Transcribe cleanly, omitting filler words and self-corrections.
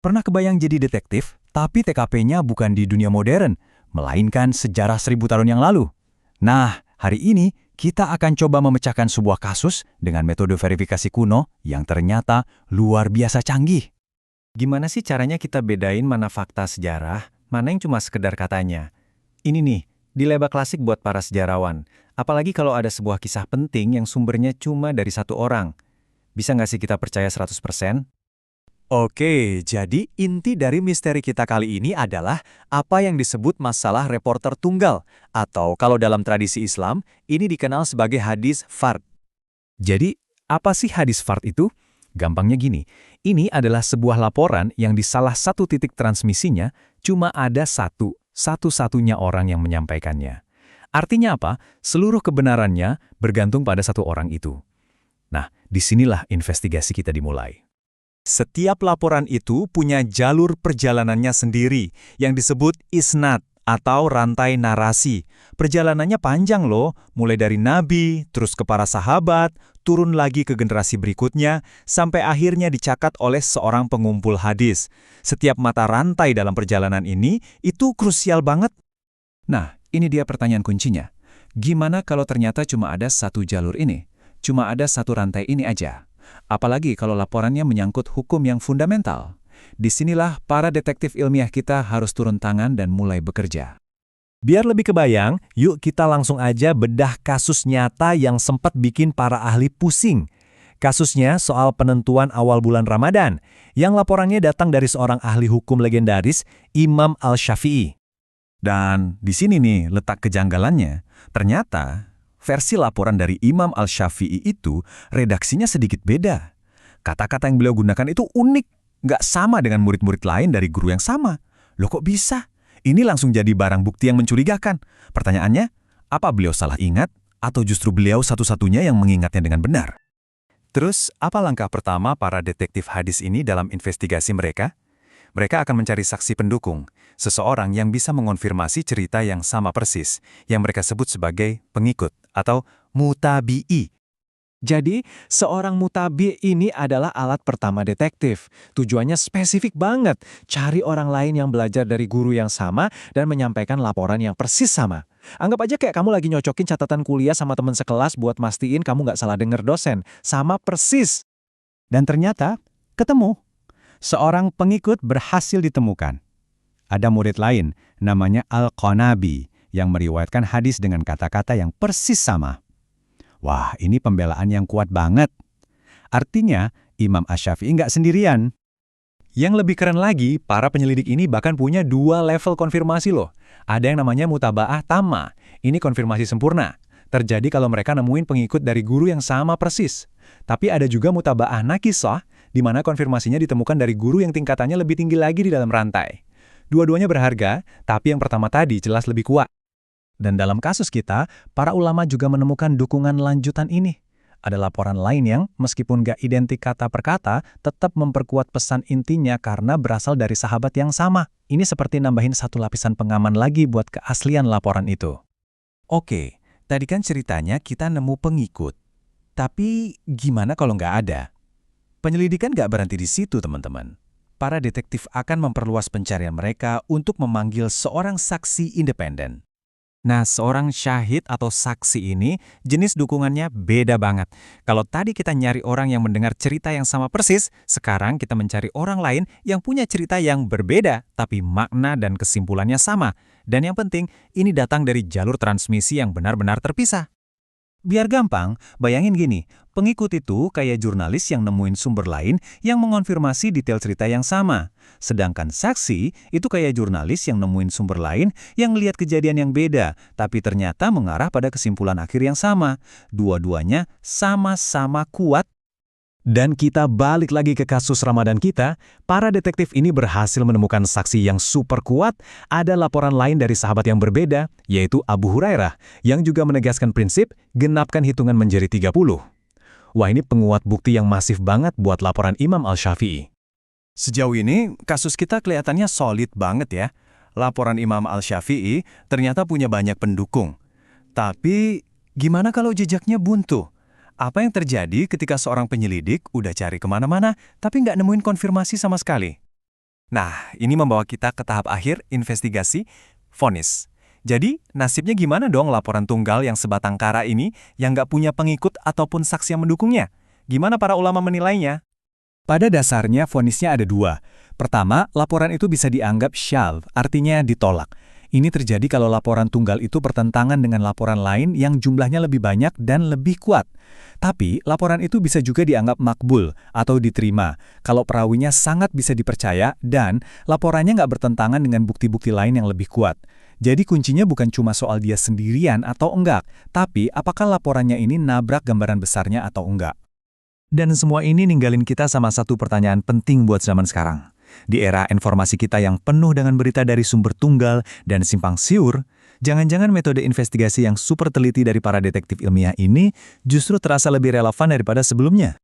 Pernah kebayang jadi detektif, tapi TKP-nya bukan di dunia modern, melainkan sejarah 1000 tahun yang lalu? Nah, hari ini kita akan coba memecahkan sebuah kasus dengan metode verifikasi kuno yang ternyata luar biasa canggih. Gimana sih caranya kita bedain mana fakta sejarah, mana yang cuma sekedar katanya? Ini nih, dilema klasik buat para sejarawan. Apalagi kalau ada sebuah kisah penting yang sumbernya cuma dari satu orang. Bisa nggak sih kita percaya 100%? Oke, jadi inti dari misteri kita kali ini adalah apa yang disebut masalah reporter tunggal, atau kalau dalam tradisi Islam, ini dikenal sebagai hadis fard. Jadi, apa sih hadis fard itu? Gampangnya gini, ini adalah sebuah laporan yang di salah satu titik transmisinya cuma ada satu-satunya orang yang menyampaikannya. Artinya apa? Seluruh kebenarannya bergantung pada satu orang itu. Nah, disinilah investigasi kita dimulai. Setiap laporan itu punya jalur perjalanannya sendiri yang disebut isnad atau rantai narasi. Perjalanannya panjang loh, mulai dari nabi, terus ke para sahabat, turun lagi ke generasi berikutnya, sampai akhirnya dicatat oleh seorang pengumpul hadis. Setiap mata rantai dalam perjalanan ini itu krusial banget. Nah, ini dia pertanyaan kuncinya. Gimana kalau ternyata cuma ada satu jalur ini? Cuma ada satu rantai ini aja? Apalagi kalau laporannya menyangkut hukum yang fundamental. Disinilah para detektif ilmiah kita harus turun tangan dan mulai bekerja. Biar lebih kebayang, yuk kita langsung aja bedah kasus nyata yang sempat bikin para ahli pusing. Kasusnya soal penentuan awal bulan Ramadan, yang laporannya datang dari seorang ahli hukum legendaris, Imam Al-Syafi'i. Dan di sini nih letak kejanggalannya. Ternyata versi laporan dari Imam Al-Syafi'i itu redaksinya sedikit beda. Kata-kata yang beliau gunakan itu unik, nggak sama dengan murid-murid lain dari guru yang sama. Loh kok bisa? Ini langsung jadi barang bukti yang mencurigakan. Pertanyaannya, apa beliau salah ingat atau justru beliau satu-satunya yang mengingatnya dengan benar? Terus, apa langkah pertama para detektif hadis ini dalam investigasi mereka? Mereka akan mencari saksi pendukung, seseorang yang bisa mengonfirmasi cerita yang sama persis, yang mereka sebut sebagai pengikut atau mutabi'i. Jadi, seorang mutabi ini adalah alat pertama detektif. Tujuannya spesifik banget, cari orang lain yang belajar dari guru yang sama dan menyampaikan laporan yang persis sama. Anggap aja kayak kamu lagi nyocokin catatan kuliah sama teman sekelas buat mastiin kamu nggak salah denger dosen. Sama persis. Dan ternyata, ketemu. Seorang pengikut berhasil ditemukan. Ada murid lain, namanya Al-Qanabi, yang meriwayatkan hadis dengan kata-kata yang persis sama. Wah, ini pembelaan yang kuat banget. Artinya, Imam Asy-Syafi'i nggak sendirian. Yang lebih keren lagi, para penyelidik ini bahkan punya 2 level konfirmasi loh. Ada yang namanya mutaba'ah tamma. Ini konfirmasi sempurna. Terjadi kalau mereka nemuin pengikut dari guru yang sama persis. Tapi ada juga mutaba'ah nakisah, di mana konfirmasinya ditemukan dari guru yang tingkatannya lebih tinggi lagi di dalam rantai. Dua-duanya berharga, tapi yang pertama tadi jelas lebih kuat. Dan dalam kasus kita, para ulama juga menemukan dukungan lanjutan ini. Ada laporan lain yang, meskipun gak identik kata per kata, tetap memperkuat pesan intinya karena berasal dari sahabat yang sama. Ini seperti nambahin satu lapisan pengaman lagi buat keaslian laporan itu. Oke, tadi kan ceritanya kita nemu pengikut. Tapi gimana kalau nggak ada? Penyelidikan nggak berhenti di situ, teman-teman. Para detektif akan memperluas pencarian mereka untuk memanggil seorang saksi independen. Nah, seorang syahid atau saksi ini jenis dukungannya beda banget. Kalau tadi kita nyari orang yang mendengar cerita yang sama persis, sekarang kita mencari orang lain yang punya cerita yang berbeda, tapi makna dan kesimpulannya sama. Dan yang penting, ini datang dari jalur transmisi yang benar-benar terpisah. Biar gampang, bayangin gini, pengikut itu kayak jurnalis yang nemuin sumber lain yang mengonfirmasi detail cerita yang sama. Sedangkan saksi itu kayak jurnalis yang nemuin sumber lain yang lihat kejadian yang beda, tapi ternyata mengarah pada kesimpulan akhir yang sama. Dua-duanya sama-sama kuat. Dan kita balik lagi ke kasus Ramadan kita, para detektif ini berhasil menemukan saksi yang super kuat. Ada laporan lain dari sahabat yang berbeda, yaitu Abu Hurairah, yang juga menegaskan prinsip genapkan hitungan menjadi 30. Wah, ini penguat bukti yang masif banget buat laporan Imam Al-Syafi'i. Sejauh ini, kasus kita kelihatannya solid banget ya. Laporan Imam Al-Syafi'i ternyata punya banyak pendukung. Tapi, gimana kalau jejaknya buntu? Apa yang terjadi ketika seorang penyelidik udah cari kemana-mana, tapi nggak nemuin konfirmasi sama sekali? Nah, ini membawa kita ke tahap akhir investigasi, vonis. Jadi, nasibnya gimana dong laporan tunggal yang sebatang kara ini yang nggak punya pengikut ataupun saksi yang mendukungnya? Gimana para ulama menilainya? Pada dasarnya, vonisnya ada dua. Pertama, laporan itu bisa dianggap syadz, artinya ditolak. Ini terjadi kalau laporan tunggal itu bertentangan dengan laporan lain yang jumlahnya lebih banyak dan lebih kuat. Tapi, laporan itu bisa juga dianggap makbul atau diterima kalau perawinya sangat bisa dipercaya dan laporannya nggak bertentangan dengan bukti-bukti lain yang lebih kuat. Jadi kuncinya bukan cuma soal dia sendirian atau enggak, tapi apakah laporannya ini nabrak gambaran besarnya atau enggak. Dan semua ini ninggalin kita sama satu pertanyaan penting buat zaman sekarang. Di era informasi kita yang penuh dengan berita dari sumber tunggal dan simpang siur, jangan-jangan metode investigasi yang super teliti dari para detektif ilmiah ini justru terasa lebih relevan daripada sebelumnya.